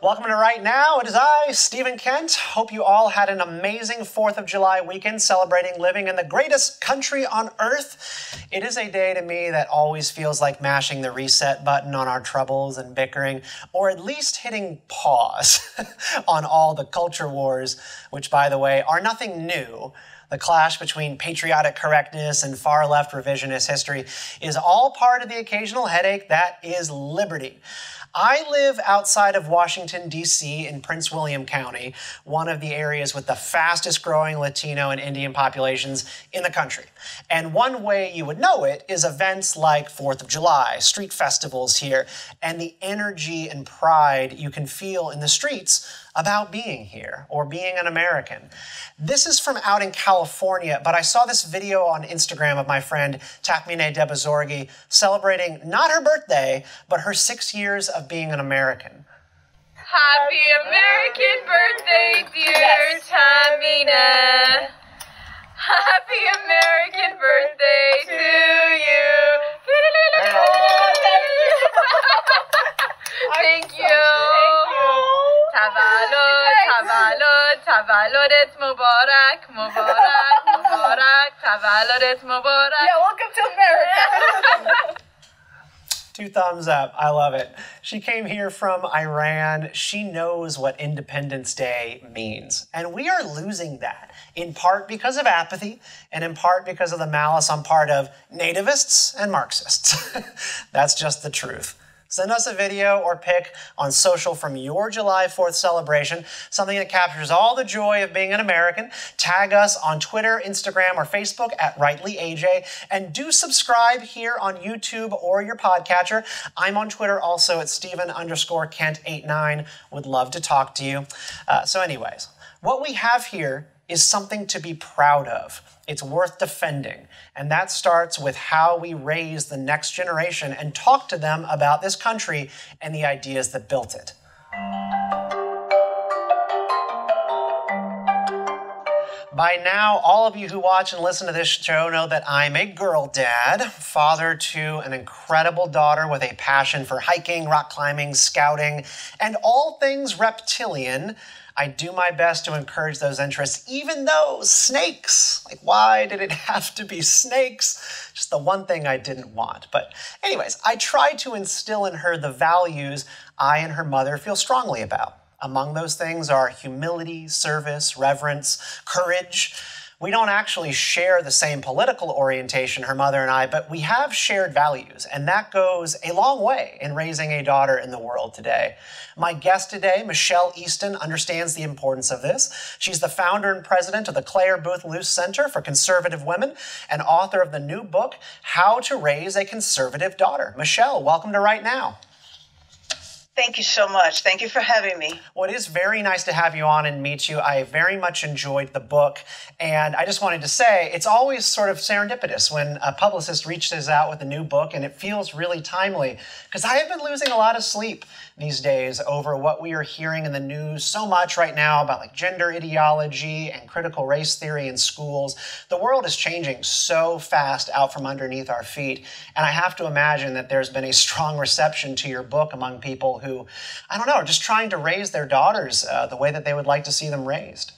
Welcome to Right Now. It is I, Easton and Kent. Hope you all had an amazing 4th of July weekend celebrating living in the greatest country on earth. It is a day to me that always feels like mashing the reset button on our troubles and bickering, or at least hitting pause on all the culture wars, which, by the way, are nothing new. The clash between patriotic correctness and far-left revisionist history is all part of the occasional headache that is liberty. I live outside of Washington, D.C. in Prince William County, one of the areas with the fastest growing Latino and Indian populations in the country. And one way you would know it is events like 4th of July, street festivals here, and the energy and pride you can feel in the streets about being here or being an American. This is from out in California, but I saw this video on Instagram of my friend Takmine Debazorgi celebrating not her birthday, but her 6 years of being an American. Happy American birthday, dear Tamina. Happy American birthday to you. Thank you. Tavallodet Mubarak, Mubarak, Mubarak, Tavallodet Mubarak. Yeah, welcome to America. 2 thumbs up. I love it. She came here from Iran. She knows what Independence Day means. And we are losing that, in part because of apathy, and in part because of the malice on part of nativists and Marxists. That's just the truth. Send us a video or pic on social from your July 4th celebration, something that captures all the joy of being an American. Tag us on Twitter, Instagram, or Facebook at RightlyAJ, and do subscribe here on YouTube or your podcatcher. I'm on Twitter also at Stephen_Kent89. Would love to talk to you. So anyways, what we have here is something to be proud of. It's worth defending. And that starts with how we raise the next generation and talk to them about this country and the ideas that built it. By now, all of you who watch and listen to this show know that I'm a girl dad, father to an incredible daughter with a passion for hiking, rock climbing, scouting, and all things reptilian. I do my best to encourage those interests, even though snakes, like why did it have to be snakes? Just the one thing I didn't want. But anyways, I try to instill in her the values I and her mother feel strongly about. Among those things are humility, service, reverence, courage. We don't actually share the same political orientation, her mother and I, but we have shared values, and that goes a long way in raising a daughter in the world today. My guest today, Michelle Easton, understands the importance of this. She's the founder and president of the Clare, Boothe, Luce Center for Conservative Women and author of the new book, How to Raise a Conservative Daughter. Michelle, welcome to Right Now. Thank you so much. Thank you for having me. Well, it is very nice to have you on and meet you. I very much enjoyed the book. And I just wanted to say, it's always sort of serendipitous when a publicist reaches out with a new book, and it feels really timely. Because I have been losing a lot of sleep these days over what we are hearing in the news so much right now about like gender ideology and critical race theory in schools. The world is changing so fast out from underneath our feet. And I have to imagine that there's been a strong reception to your book among people who, I don't know, are just trying to raise their daughters the way that they would like to see them raised.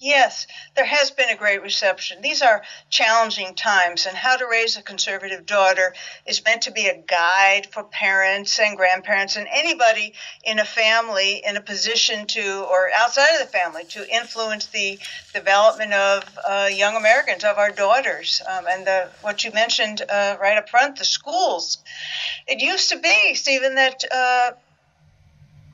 Yes, there has been a great reception. These are challenging times, and How to Raise a Conservative Daughter is meant to be a guide for parents and grandparents and anybody in a family in a position to, or outside of the family, to influence the development of young Americans, of our daughters. And what you mentioned right up front, the schools. It used to be, Stephen, that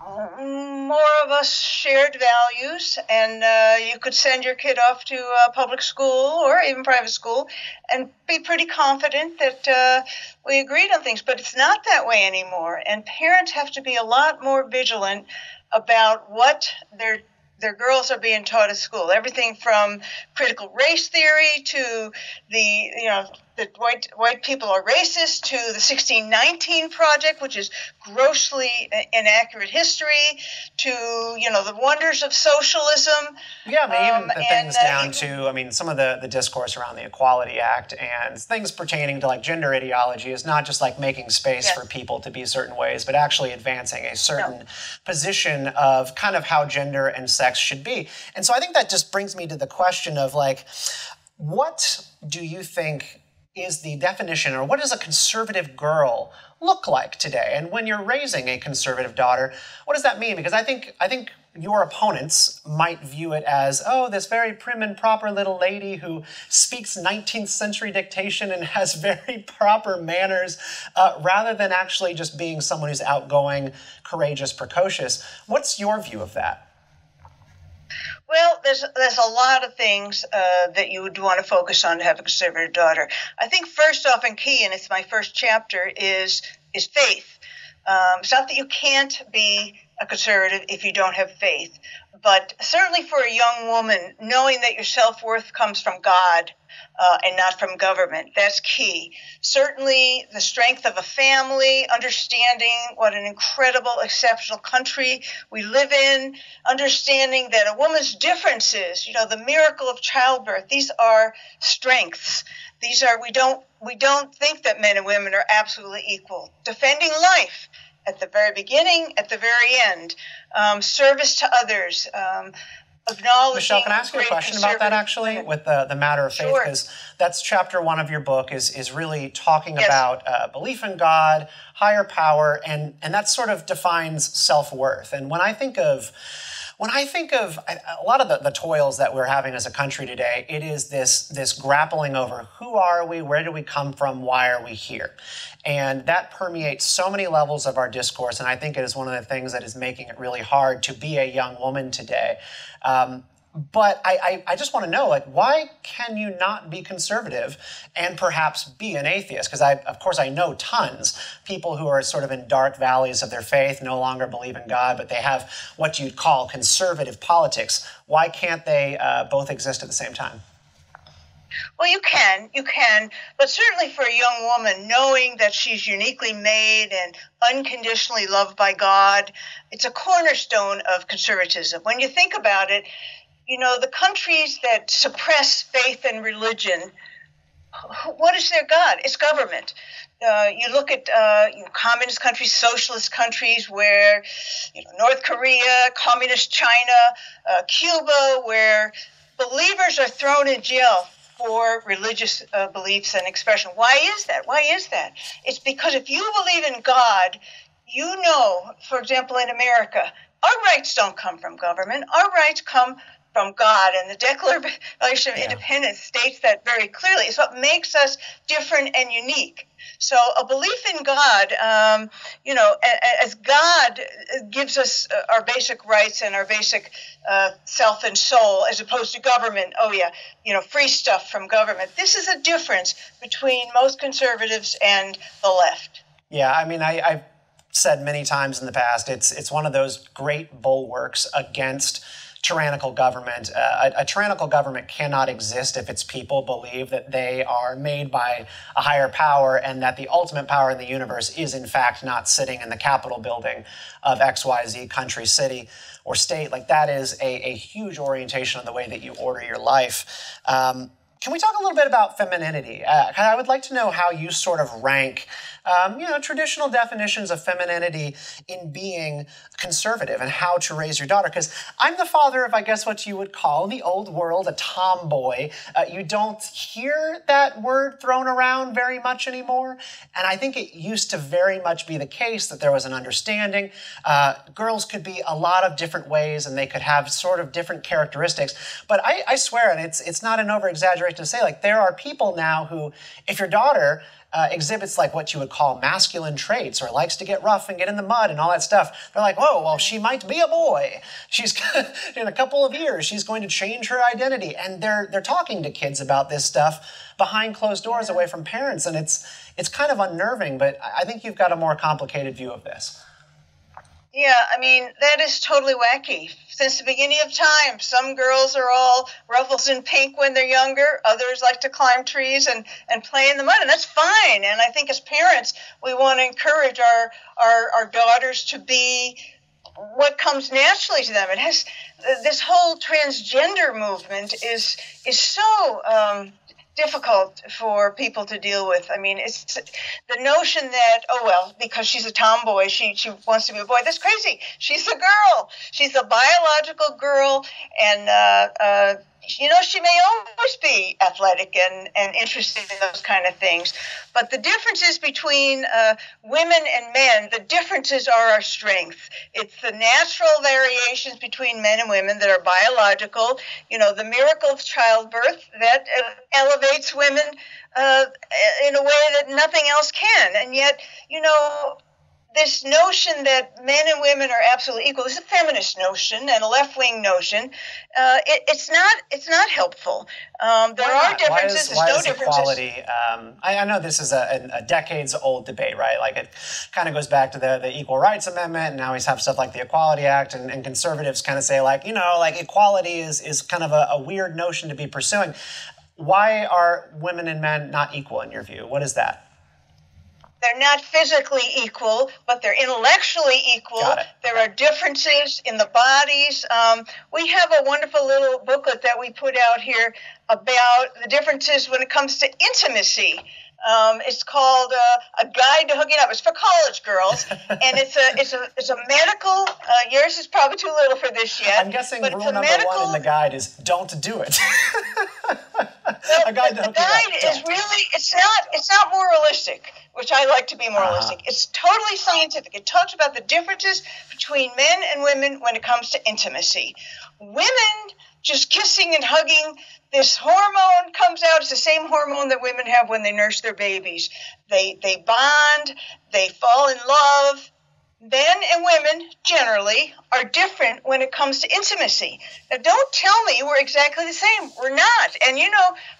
more of us shared values, and you could send your kid off to public school or even private school and be pretty confident that we agreed on things. But it's not that way anymore, and parents have to be a lot more vigilant about what their girls are being taught at school. Everything from critical race theory to the that white people are racist, to the 1619 Project, which is grossly inaccurate history, to, the wonders of socialism. Yeah, I mean, even the things down to, I mean, some of the discourse around the Equality Act and things pertaining to like gender ideology is not just like making space for people to be certain ways, but actually advancing a certain position of kind of how gender and sex should be. And so I think that just brings me to the question of like, what do you think is the definition, or what does a conservative girl look like today? And when you're raising a conservative daughter, what does that mean? Because I think your opponents might view it as, oh, this very prim and proper little lady who speaks 19th century dictation and has very proper manners, rather than actually just being someone who's outgoing, courageous, precocious. What's your view of that? Well, there's a lot of things that you would want to focus on to have a conservative daughter. I think first off and key, and it's my first chapter, is faith. It's not that you can't be a conservative if you don't have faith, but certainly for a young woman, knowing that your self-worth comes from God and not from government, that's key. Certainly the strength of a family, understanding what an incredible, exceptional country we live in, understanding that a woman's differences, the miracle of childbirth, these are strengths. These are, we don't think that men and women are absolutely equal. Defending life at the very beginning, at the very end, service to others, acknowledging. Michelle, can I ask you a question about that actually, with the matter of faith? Because that's chapter 1 of your book is really talking about belief in God, higher power, and that sort of defines self-worth. And when I think of a lot of the toils that we're having as a country today, it is this grappling over who are we, where do we come from, why are we here? And that permeates so many levels of our discourse, and I think it is one of the things that is making it really hard to be a young woman today. But I just want to know, like, why can you not be conservative and perhaps be an atheist? Because of course I know tons people who are sort of in dark valleys of their faith, no longer believe in God, but they have what you'd call conservative politics. Why can't they both exist at the same time? Well, you can, but certainly for a young woman, knowing that she's uniquely made and unconditionally loved by God, it's a cornerstone of conservatism. When you think about it, the countries that suppress faith and religion, what is their God? It's government. You look at communist countries, socialist countries where, North Korea, communist China, Cuba, where believers are thrown in jail for religious beliefs and expression. Why is that? It's because if you believe in God, for example, in America, our rights don't come from government. Our rights come from God, and the Declaration of Independence states that very clearly. It's what makes us different and unique. So a belief in God, as God gives us our basic rights and our basic self and soul, as opposed to government, free stuff from government. This is a difference between most conservatives and the left. Yeah, I mean, I've said many times in the past, it's one of those great bulwarks against tyrannical government. A tyrannical government cannot exist if its people believe that they are made by a higher power and that the ultimate power in the universe is in fact not sitting in the Capitol building of XYZ country, city, or state. Like, that is a huge orientation of the way that you order your life. Can we talk a little bit about femininity? I would like to know how you sort of rank, traditional definitions of femininity in being conservative and how to raise your daughter. Because I'm the father of, I guess, what you would call in the old world a tomboy. You don't hear that word thrown around very much anymore. And I think it used to very much be the case that there was an understanding. Girls could be a lot of different ways and they could have sort of different characteristics. But I swear, and it's not an over-exaggeration to say, like, there are people now who, if your daughter exhibits like what you would call masculine traits or likes to get rough and get in the mud and all that stuff, they're like, whoa, well, she might be a boy. She's in a couple of years, she's going to change her identity. And they're talking to kids about this stuff behind closed doors away from parents. And it's kind of unnerving, but I think you've got a more complicated view of this. Yeah, I mean, that is totally wacky. since the beginning of time. Some girls are all ruffles and pink when they're younger. Others like to climb trees and play in the mud, and that's fine. And I think as parents, we want to encourage our daughters to be what comes naturally to them. It has this whole transgender movement is so difficult for people to deal with. I mean, it's the notion that, oh, well, because she's a tomboy, she wants to be a boy. That's crazy. She's a girl. She's a biological girl, and she may always be athletic and interested in those kind of things. But the differences between women and men, the differences are our strength. It's the natural variations between men and women that are biological. The miracle of childbirth that elevates women in a way that nothing else can. And yet, this notion that men and women are absolutely equal is a feminist notion and a left-wing notion. It's not helpful. There are differences. There's no differences. Equality? I know this is a decades-old debate, right? Like it kind of goes back to the Equal Rights Amendment, and now we have stuff like the Equality Act, and conservatives kind of say like equality is kind of a weird notion to be pursuing. Why are women and men not equal in your view? What is that? They're not physically equal, but they're intellectually equal. There are differences in the bodies. We have a wonderful little booklet that we put out here about the differences when it comes to intimacy. It's called A Guide to Hooking Up. It's for college girls, and it's a medical. Yours is probably too little for this yet. I'm guessing rule number one in the guide is don't do it. A guide to hooking up. The guide is really it's not moralistic, which I like to be moralistic. It's totally scientific. It talks about the differences between men and women when it comes to intimacy. Women just kissing and hugging. This hormone comes out. It's the same hormone that women have when they nurse their babies. They bond. They fall in love. Men and women generally are different when it comes to intimacy. Now, don't tell me we're exactly the same. We're not. And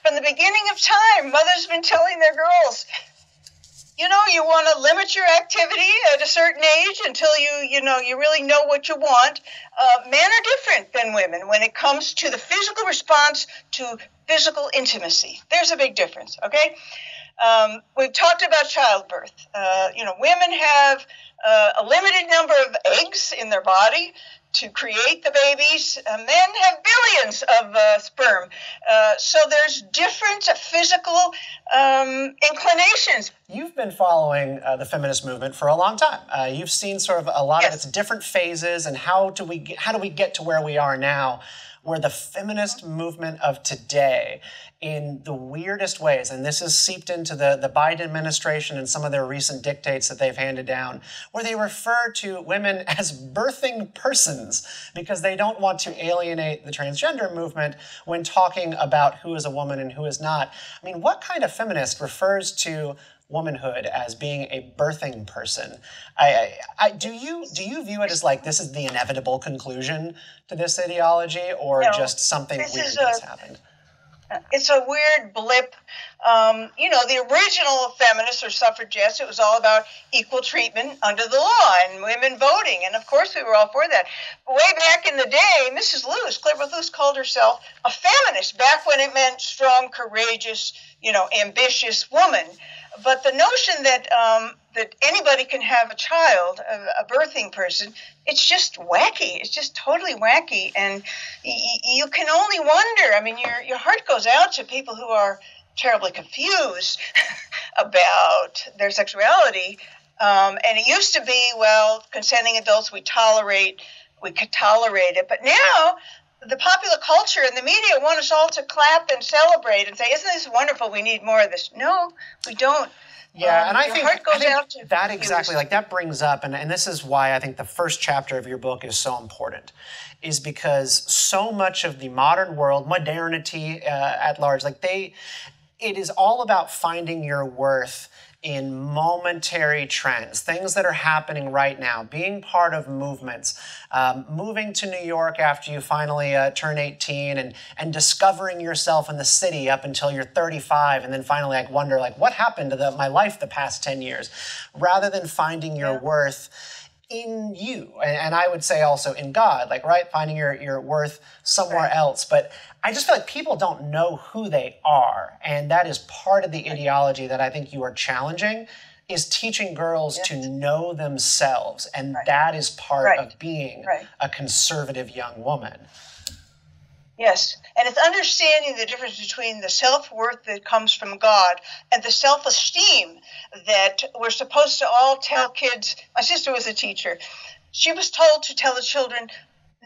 from the beginning of time, mothers have been telling their girls, you want to limit your activity at a certain age until you really know what you want. Men are different than women when it comes to the physical response to physical intimacy. There's a big difference, okay? We've talked about childbirth. Women have a limited number of eggs in their body to create the babies. Men have billions of sperm. So there's different physical inclinations. You've been following the feminist movement for a long time. You've seen sort of a lot of its different phases, and how do we get to where we are now, where the feminist movement of today, in the weirdest ways, and this has seeped into the Biden administration and some of their recent dictates that they've handed down, where they refer to women as birthing persons because they don't want to alienate the transgender movement when talking about who is a woman and who is not. I mean, what kind of feminist refers to womanhood as being a birthing person? Do you view it as like this is the inevitable conclusion to this ideology, or just something weird that's happened? It's a weird blip. The original feminists or suffragettes, it was all about equal treatment under the law and women voting. And of course, we were all for that. But way back in the day, Mrs. Luce, Clare Luce, called herself a feminist back when it meant strong, courageous, ambitious woman. But the notion that that anybody can have a child, a birthing person, it's just wacky. It's just totally wacky. And you can only wonder. I mean, your heart goes out to people who are terribly confused about their sexuality. And it used to be, well, consenting adults, we could tolerate it. But now the popular culture and the media want us all to clap and celebrate and say, isn't this wonderful? We need more of this. No, we don't. Yeah, and I think that exactly, like that brings up, and this is why I think the first chapter of your book is so important, is because so much of the modern world, modernity at large, it is all about finding your worth in momentary trends, things that are happening right now, being part of movements, moving to New York after you finally turn 18 and discovering yourself in the city up until you're 35 and then finally wonder what happened to my life the past 10 years, rather than finding your worth in you, and I would say also in God, like, right, finding your worth somewhere else. But I just feel like people don't know who they are, and that is part of the ideology that I think you are challenging, is teaching girls to know themselves, and that is part of being a conservative young woman. Yes, and it's understanding the difference between the self-worth that comes from God and the self-esteem that we're supposed to all tell kids. My sister was a teacher. She was told to tell the children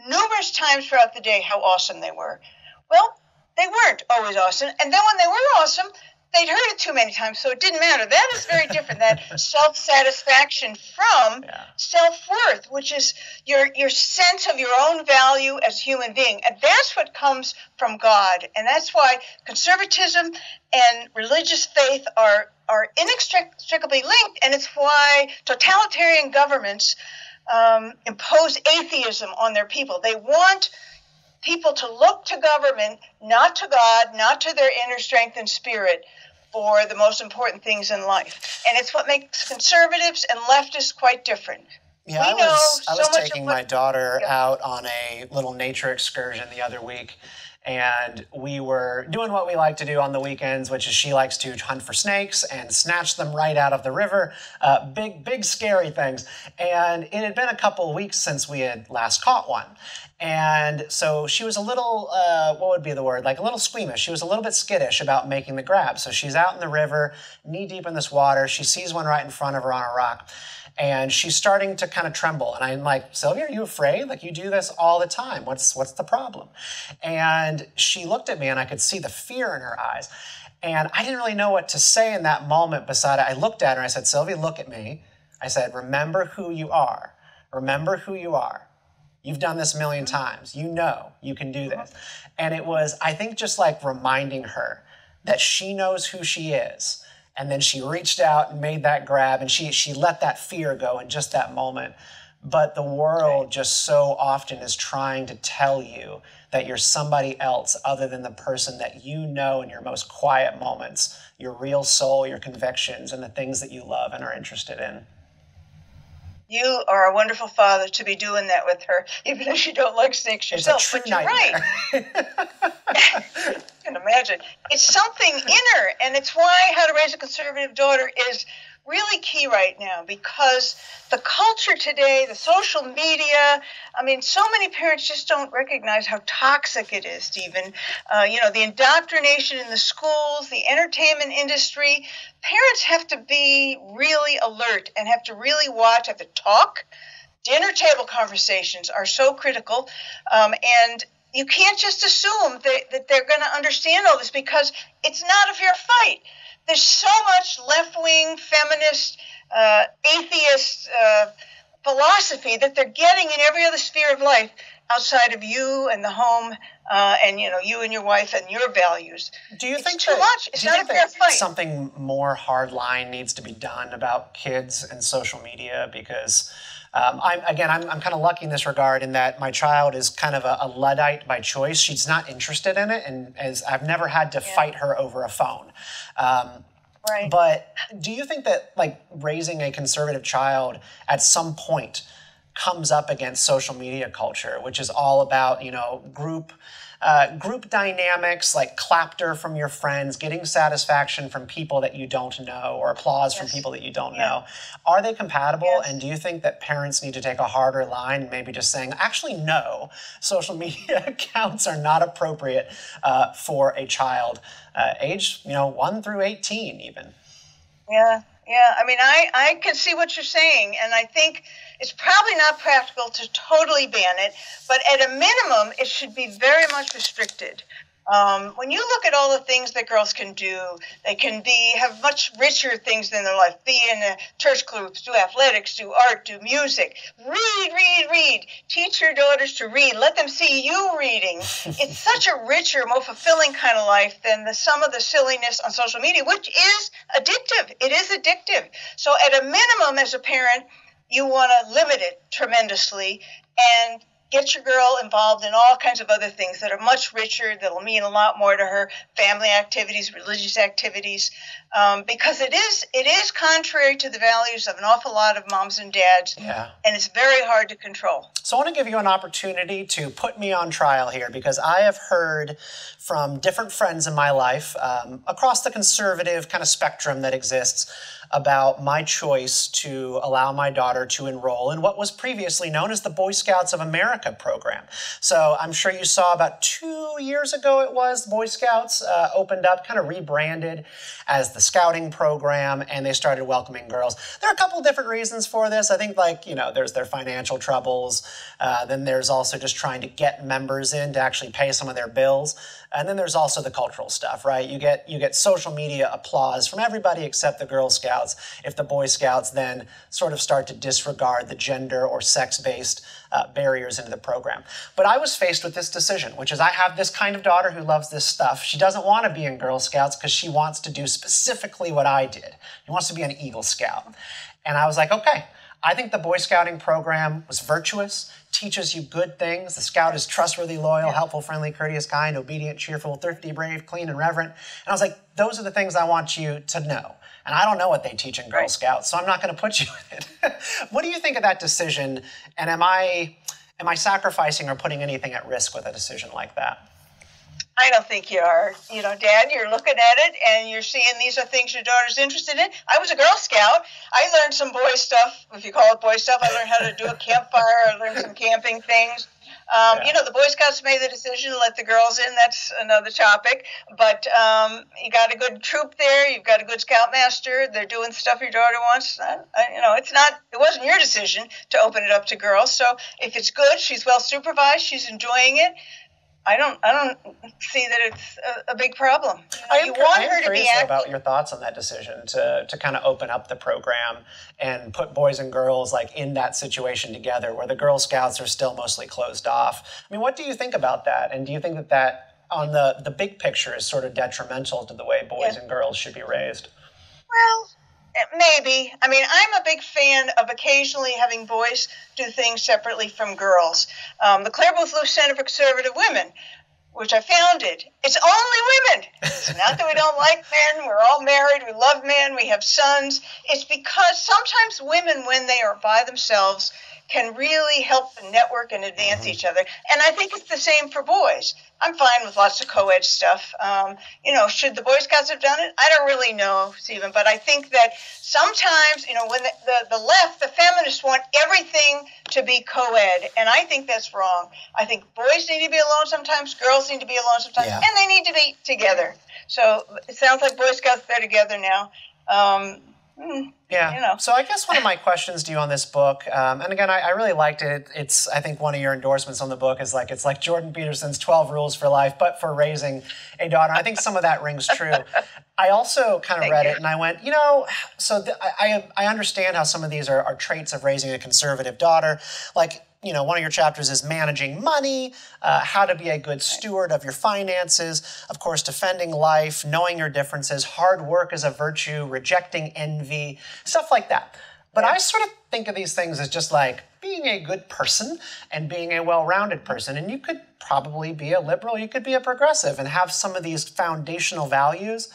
numerous times throughout the day how awesome they were. Well, they weren't always awesome, and then when they were awesome, they'd heard it too many times, so it didn't matter. That is very different, that self-satisfaction from self-worth, which is your sense of your own value as a human being. And that's what comes from God. And that's why conservatism and religious faith are inextricably linked, and it's why totalitarian governments impose atheism on their people. They want people to look to government, not to God, not to their inner strength and spirit, for the most important things in life. And it's what makes conservatives and leftists quite different. Yeah, I was taking my daughter out on a little nature excursion the other week, and we were doing what we like to do on the weekends, which is she likes to hunt for snakes and snatch them right out of the river, big, scary things. And it had been a couple of weeks since we had last caught one. And so she was a little, what would be the word, like a little squeamish. She was a little bit skittish about making the grab. So she's out in the river, knee deep in this water. She sees one right in front of her on a rock, and she's starting to kind of tremble. And I'm like, Sylvia, are you afraid? Like, you do this all the time. What's the problem? And she looked at me, and I could see the fear in her eyes. And I didn't really know what to say in that moment beside it. I looked at her, and I said, Sylvia, look at me. I said, remember who you are. Remember who you are. You've done this a million times. You know you can do this. And it was, I think, just like reminding her that she knows who she is. And then she reached out and made that grab, and she let that fear go in just that moment. But the world just so often is trying to tell you that you're somebody else other than the person that you know in your most quiet moments, your real soul, your convictions, and the things that you love and are interested in. You are a wonderful father to be doing that with her, even if you don't like snakes yourself. It's a true but you're nightmare. right. I can imagine. It's something inner, and it's why How to Raise a Conservative Daughter is really key right now, because the culture today, the social media, I mean, so many parents just don't recognize how toxic it is, Stephen. The indoctrination in the schools, the entertainment industry. Parents have to be really alert and have to really watch, have to talk. Dinner table conversations are so critical, and you can't just assume that they're going to understand all this, because it's not a fair fight. There's so much left-wing, feminist, atheist philosophy that they're getting in every other sphere of life outside of you and the home, and you and your wife and your values. Do you think too much? It's not a fair fight. Something more hardline needs to be done about kids and social media? Because I'm kind of lucky in this regard, in that my child is kind of a Luddite by choice. She's not interested in it, and I've never had to fight her over a phone. Right. But do you think that, like, raising a conservative child at some point comes up against social media culture, which is all about, group dynamics, like clapter from your friends, getting satisfaction from people that you don't know, or applause from people that you don't know? Are they compatible? And do you think that parents need to take a harder line, and maybe just saying, actually, no, social media accounts are not appropriate for a child age, 1 through 18 even? Yeah. I mean, I can see what you're saying, and I think it's probably not practical to totally ban it, but at a minimum, it should be very much restricted. When you look at all the things that girls can do, they can have much richer things in their life, be in church groups, do athletics, do art, do music, read, teach your daughters to read, let them see you reading. It's such a richer, more fulfilling kind of life than some of the silliness on social media, which is addictive. It is addictive. So at a minimum, as a parent, you want to limit it tremendously, and get your girl involved in all kinds of other things that are much richer, that'll mean a lot more to her, family activities, religious activities, because it is contrary to the values of an awful lot of moms and dads, and it's very hard to control. So I want to give you an opportunity to put me on trial here, because I have heard from different friends in my life across the conservative kind of spectrum that exists about my choice to allow my daughter to enroll in what was previously known as the Boy Scouts of America program. So I'm sure you saw about 2 years ago it was, the Boy Scouts opened up, kind of rebranded as the Scouting program, and they started welcoming girls. There are a couple different reasons for this. I think, like, you know, there's their financial troubles. Then there's also just trying to get members in to actually pay some of their bills. And then there's also the cultural stuff, right? You get social media applause from everybody except the Girl Scouts if the Boy Scouts then sort of start to disregard the gender or sex-based barriers into the program. But I was faced with this decision, which is I have this kind of daughter who loves this stuff. She doesn't want to be in Girl Scouts because she wants to do specifically what I did. She wants to be an Eagle Scout. And I was like, okay, I think the Boy Scouting program was virtuous, teaches you good things. The Scout is trustworthy, loyal, helpful, friendly, courteous, kind, obedient, cheerful, thrifty, brave, clean, and reverent. And I was like, those are the things I want you to know. And I don't know what they teach in Girl Scouts, so I'm not going to put you in it. What do you think of that decision? And am I sacrificing or putting anything at risk with a decision like that? I don't think you are. You know, Dad, you're looking at it and you're seeing these are things your daughter's interested in. I was a Girl Scout. I learned some boy stuff, if you call it boy stuff. I learned how to do a campfire. I learned some camping things. You know, the Boy Scouts made the decision to let the girls in. That's another topic. But you got a good troop there. You've got a good scoutmaster. They're doing stuff your daughter wants. You know, it wasn't your decision to open it up to girls. So if it's good, she's well supervised, she's enjoying it, I don't see that it's a big problem. You want her to be active. About your thoughts on that decision to kind of open up the program and put boys and girls like in that situation together where the Girl Scouts are still mostly closed off. I mean, what do you think about that? And do you think that on the big picture is sort of detrimental to the way boys and girls should be raised? Well, maybe. I mean, I'm a big fan of occasionally having boys do things separately from girls. The Clare Luce Center for Conservative Women, which I founded, it's only women. It's not that we don't like men. We're all married. We love men. We have sons. It's because sometimes women, when they are by themselves, can really help the network and advance each other. And I think it's the same for boys. I'm fine with lots of co-ed stuff. You know, should the Boy Scouts have done it? I don't really know, Stephen, but I think that sometimes, you know, when the left, the feminists want everything to be co-ed, and I think that's wrong. I think boys need to be alone sometimes, girls need to be alone sometimes, and they need to be together. So it sounds like Boy Scouts, they're together now. Yeah. You know. So I guess one of my questions to you on this book, and again, I really liked it. It's, I think one of your endorsements on the book is like, it's like Jordan Peterson's 12 Rules for Life, but for raising a daughter. I think some of that rings true. I also kind of read it and I went, you know, so I understand how some of these are traits of raising a conservative daughter. Like, you know, one of your chapters is managing money, how to be a good steward of your finances, of course, defending life, knowing your differences, hard work is a virtue, rejecting envy, stuff like that. But I sort of think of these things as just like being a good person and being a well-rounded person. And you could probably be a liberal, you could be a progressive and have some of these foundational values.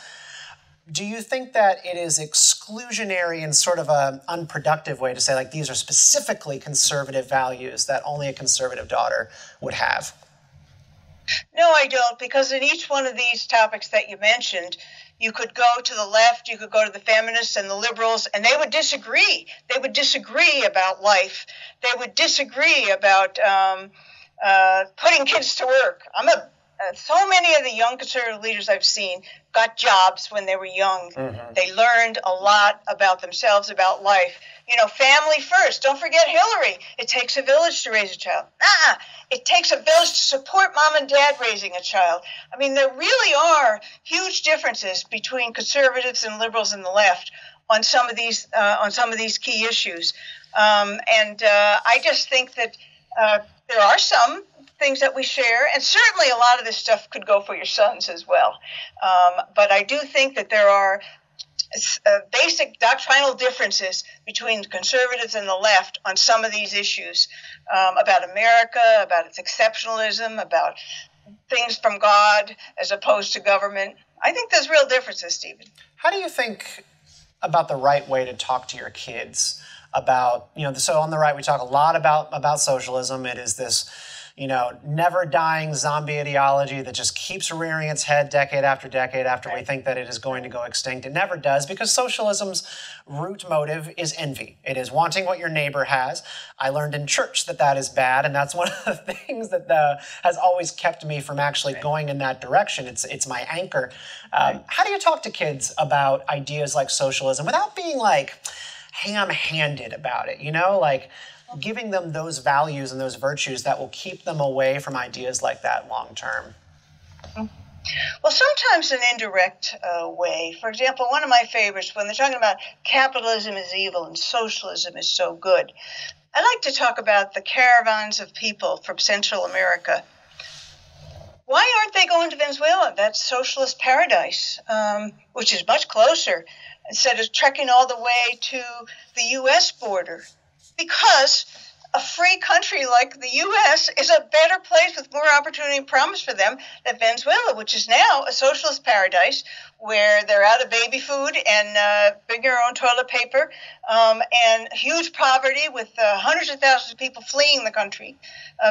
Do you think that it is exclusionary in sort of an unproductive way to say, like, these are specifically conservative values that only a conservative daughter would have? No, I don't, because in each one of these topics that you mentioned, you could go to the left, you could go to the feminists and the liberals, and they would disagree. They would disagree about life. They would disagree about putting kids to work. So many of the young conservative leaders I've seen got jobs when they were young. They learned a lot about themselves, about life. You know, family first. Don't forget Hillary. It takes a village to raise a child. It takes a village to support mom and dad raising a child. I mean, there really are huge differences between conservatives and liberals and the left on some of these key issues. I just think that there are some things that we share, and certainly a lot of this stuff could go for your sons as well. But I do think that there are basic doctrinal differences between conservatives and the left on some of these issues about America, about its exceptionalism, about things from God as opposed to government. I think there's real differences, Stephen. How do you think about the right way to talk to your kids about, so on the right we talk a lot about socialism. It is this, never dying zombie ideology that just keeps rearing its head decade after we think that it is going to go extinct. It never does, because socialism's root motive is envy. It is wanting what your neighbor has. I learned in church that is bad, and that's one of the things that has always kept me from actually going in that direction. It's my anchor. How do you talk to kids about ideas like socialism without being like ham-handed about it, giving them those values and those virtues that will keep them away from ideas like that long term? Well, sometimes an indirect way. For example, one of my favorites, when they're talking about capitalism is evil and socialism is so good, I like to talk about the caravans of people from Central America. Why aren't they going to Venezuela? That's socialist paradise, which is much closer, instead of trekking all the way to the U.S. border. Because a free country like the U.S. is a better place with more opportunity and promise for them than Venezuela, which is now a socialist paradise where they're out of baby food and bring your own toilet paper and huge poverty with hundreds of thousands of people fleeing the country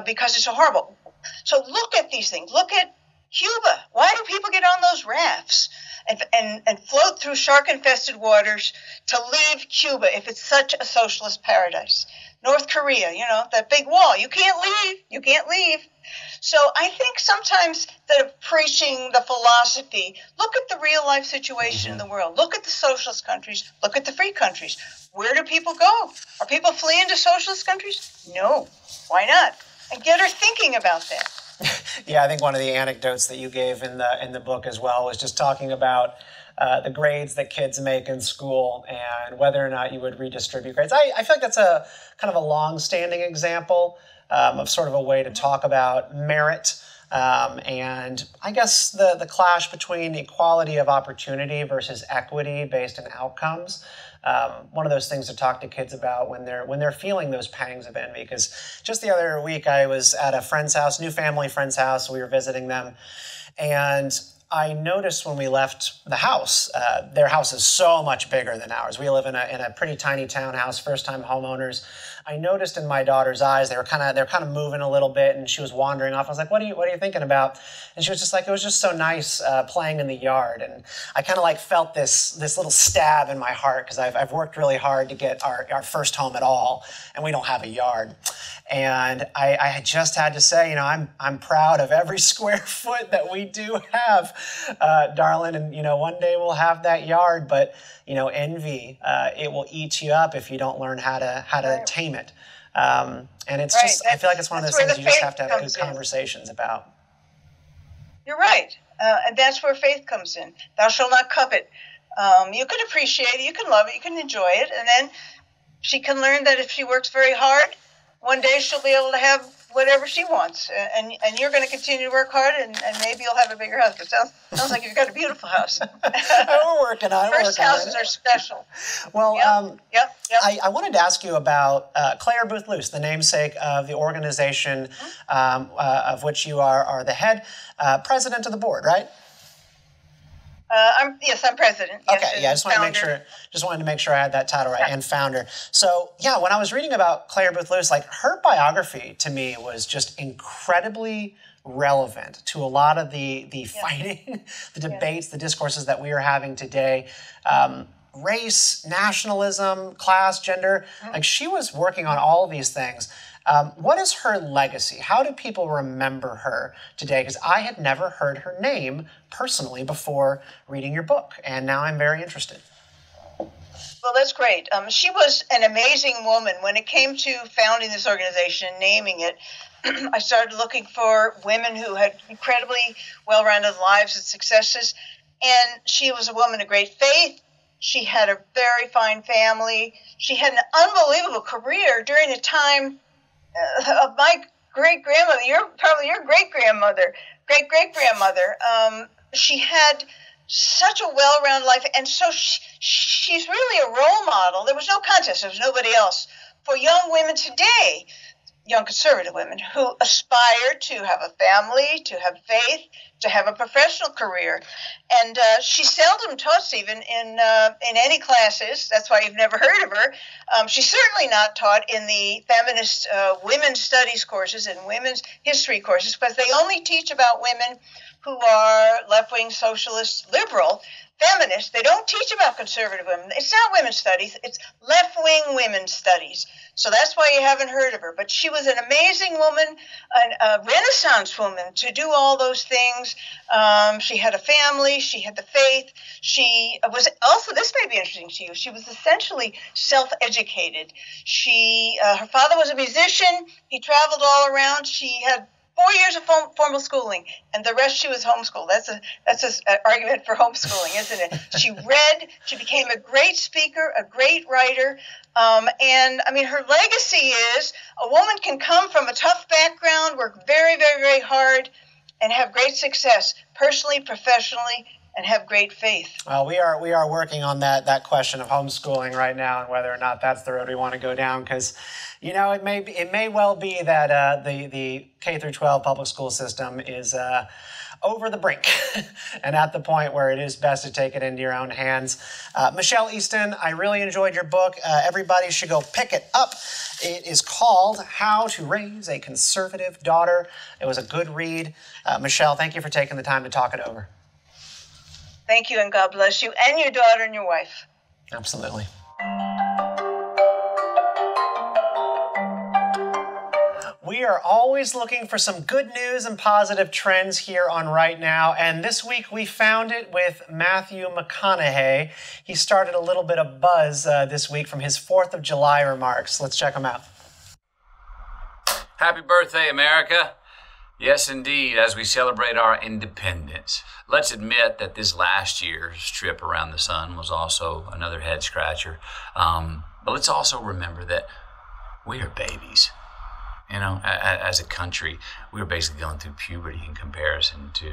because it's so horrible. So look at these things. Look at Cuba. Why do people get on those rafts and float through shark-infested waters to leave Cuba if it's such a socialist paradise? North Korea, that big wall. You can't leave. You can't leave. So I think sometimes instead of preaching the philosophy, look at the real-life situation in the world. Look at the socialist countries. Look at the free countries. Where do people go? Are people fleeing to socialist countries? No. Why not? And get her thinking about that. Yeah, I think one of the anecdotes that you gave in the book as well was just talking about the grades that kids make in school and whether or not you would redistribute grades. I feel like that's a kind of a long-standing example of sort of a way to talk about merit and I guess the clash between equality of opportunity versus equity based on outcomes. One of those things to talk to kids about when they're feeling those pangs of envy. Because just the other week I was at a friend's house, new family friend's house. We were visiting them, and I noticed when we left the house, their house is so much bigger than ours. We live in a pretty tiny townhouse, first-time homeowners. I noticed in my daughter's eyes they're kind of moving a little bit, and she was wandering off. I was like, "What are you thinking about?" And she was just like, "It was just so nice playing in the yard." And I kind of like felt this little stab in my heart because I've worked really hard to get our first home at all, and we don't have a yard. And I just had to say, I'm proud of every square foot that we do have, darling. And one day we'll have that yard, but envy, it will eat you up if you don't learn how to tame it. And it's just, I feel like it's one of those things you just have to have good conversations about. You're right. And that's where faith comes in. Thou shalt not covet. You can appreciate it, you can love it, you can enjoy it, and then she can learn that if she works very hard, one day she'll be able to have whatever she wants, and you're going to continue to work hard, and maybe you'll have a bigger house. But sounds like you've got a beautiful house. We're working on it. First houses are special. Well, Yep. I wanted to ask you about Clare, Boothe, Luce, the namesake of the organization of which you are the head, president of the board, right? I'm president. Yes, okay, yeah, I just wanted to make sure I had that title right, and founder. So, yeah, when I was reading about Clare Boothe Luce, like her biography to me was just incredibly relevant to a lot of the fighting, the debates, the discourses that we are having today. Race, nationalism, class, gender, like she was working on all of these things. What is her legacy? How do people remember her today? Because I had never heard her name personally before reading your book, and now I'm very interested. Well, that's great. She was an amazing woman. When it came to founding this organization and naming it, I started looking for women who had incredibly well-rounded lives and successes, and she was a woman of great faith. She had a very fine family. She had an unbelievable career during a time of my great-grandmother, your great-great-grandmother. She had such a well-rounded life. And so she's really a role model. There was no contest. There was nobody else for young women today, young conservative women who aspire to have a family, to have faith, to have a professional career. And she seldom taught, Stephen, in any classes. That's why you've never heard of her. She's certainly not taught in the feminist women's studies courses and women's history courses, because they only teach about women who are left-wing, socialist, liberal, feminists. They don't teach about conservative women. It's not women's studies. It's left-wing women's studies. So that's why you haven't heard of her. But she was an amazing woman, a Renaissance woman to do all those things. She had a family. She had the faith. She was also, this may be interesting to you, she was essentially self-educated. Her father was a musician. He traveled all around. She had 4 years of formal schooling, and the rest she was homeschooled. That's an argument for homeschooling, isn't it? She read. She became a great speaker, a great writer, and I mean, her legacy is a woman can come from a tough background, work very, very, very hard, and have great success personally, professionally, and have great faith. Well, we are working on that question of homeschooling right now, and whether or not that's the road we want to go down, because it may well be that the K through 12 public school system is over the brink and at the point where it is best to take it into your own hands. Michelle Easton, I really enjoyed your book. Everybody should go pick it up. It is called How to Raise a Conservative Daughter. It was a good read. Michelle, thank you for taking the time to talk it over. Thank you, and God bless you and your daughter and your wife. Absolutely. We are always looking for some good news and positive trends here on Right Now, and this week we found it with Matthew McConaughey. He started a little bit of buzz this week from his 4th of July remarks. Let's check them out. Happy birthday, America. Yes, indeed, as we celebrate our independence. Let's admit that this last year's trip around the sun was also another head scratcher. But let's also remember that we are babies. As a country, we were basically going through puberty in comparison to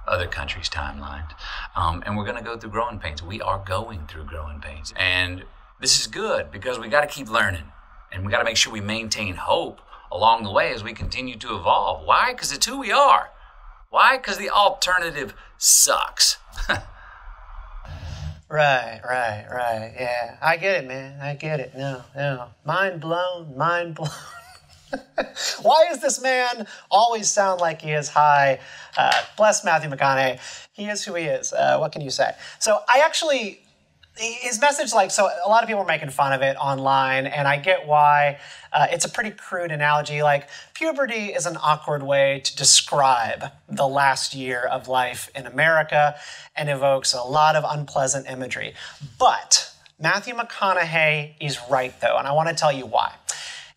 other countries' timelines. And we're going to go through growing pains. We are going through growing pains. And this is good because we got to keep learning. And we got to make sure we maintain hope along the way as we continue to evolve. Why? Because it's who we are. Why? Because the alternative sucks. Right. Yeah, I get it, man. I get it. No. Mind blown. Why does this man always sound like he is high? Bless Matthew McConaughey. He is who he is. What can you say? So his message, so a lot of people are making fun of it online, and I get why. It's a pretty crude analogy. Puberty is an awkward way to describe the last year of life in America and evokes a lot of unpleasant imagery. But Matthew McConaughey is right, though, and I want to tell you why.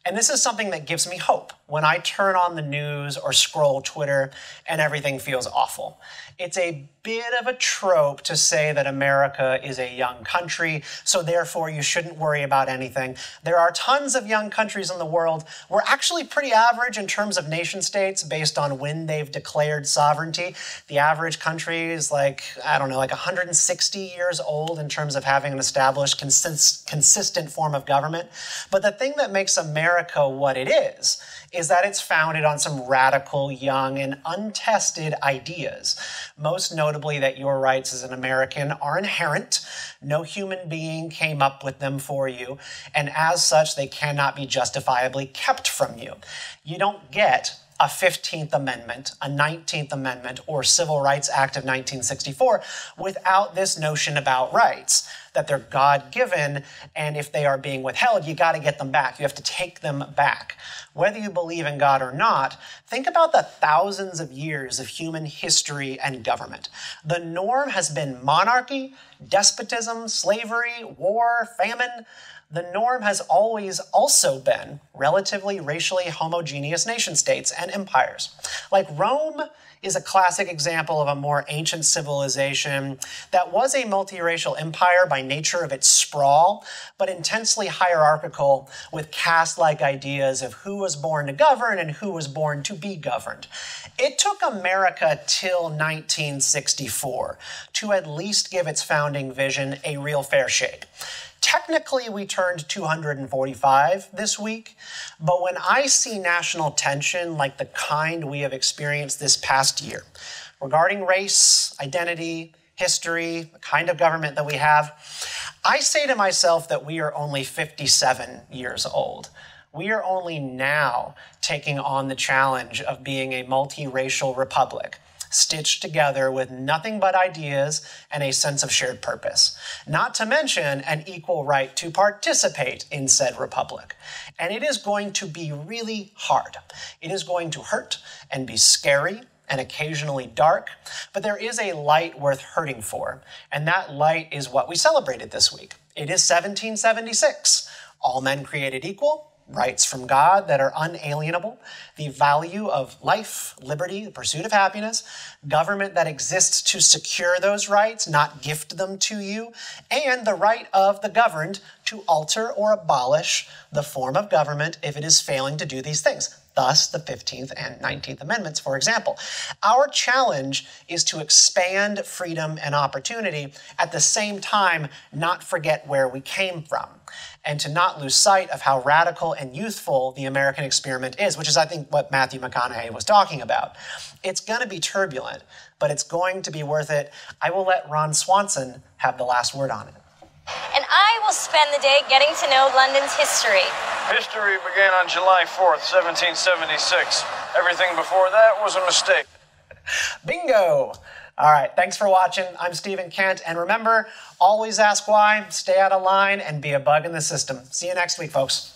And this is something that gives me hope when I turn on the news or scroll Twitter and everything feels awful. It's a bit of a trope to say that America is a young country, so therefore you shouldn't worry about anything. There are tons of young countries in the world. We're actually pretty average in terms of nation states based on when they've declared sovereignty. The average country is 160 years old in terms of having an established, consistent form of government. But the thing that makes America what it is that it's founded on some radical, young, and untested ideas. Most notably that your rights as an American are inherent. No human being came up with them for you, and as such, they cannot be justifiably kept from you. You don't get a 15th Amendment, a 19th Amendment, or Civil Rights Act of 1964 without this notion about rights, that they're God-given, and if they are being withheld, you got to get them back. You have to take them back. Whether you believe in God or not, think about the thousands of years of human history and government. The norm has been monarchy, despotism, slavery, war, famine. the norm has always also been relatively racially homogeneous nation states and empires. Like Rome is a classic example of a more ancient civilization that was a multiracial empire by nature of its sprawl, but intensely hierarchical with caste-like ideas of who was born to govern and who was born to be governed. It took America till 1964 to at least give its founding vision a real fair shake. Technically, we turned 245 this week, but when I see national tension like the kind we have experienced this past year, regarding race, identity, history, the kind of government that we have, I say to myself that we are only 57 years old. We are only now taking on the challenge of being a multiracial republic, stitched together with nothing but ideas and a sense of shared purpose, not to mention an equal right to participate in said republic. And it is going to be really hard. It is going to hurt and be scary and occasionally dark, but there is a light worth hurting for, and that light is what we celebrated this week. It is 1776. All men created equal, rights from God that are unalienable, the value of life, liberty, the pursuit of happiness, government that exists to secure those rights, not gift them to you, and the right of the governed to alter or abolish the form of government if it is failing to do these things. Thus, the 15th and 19th Amendments, for example. Our challenge is to expand freedom and opportunity, at the same time not forget where we came from, and to not lose sight of how radical and youthful the American experiment is, which is, I think, what Matthew McConaughey was talking about. It's going to be turbulent, but it's going to be worth it. I will let Ron Swanson have the last word on it. And I will spend the day getting to know London's history. History began on July 4th, 1776. Everything before that was a mistake. Bingo! All right, thanks for watching. I'm Stephen Kent, and remember, always ask why, stay out of line, and be a bug in the system. See you next week, folks.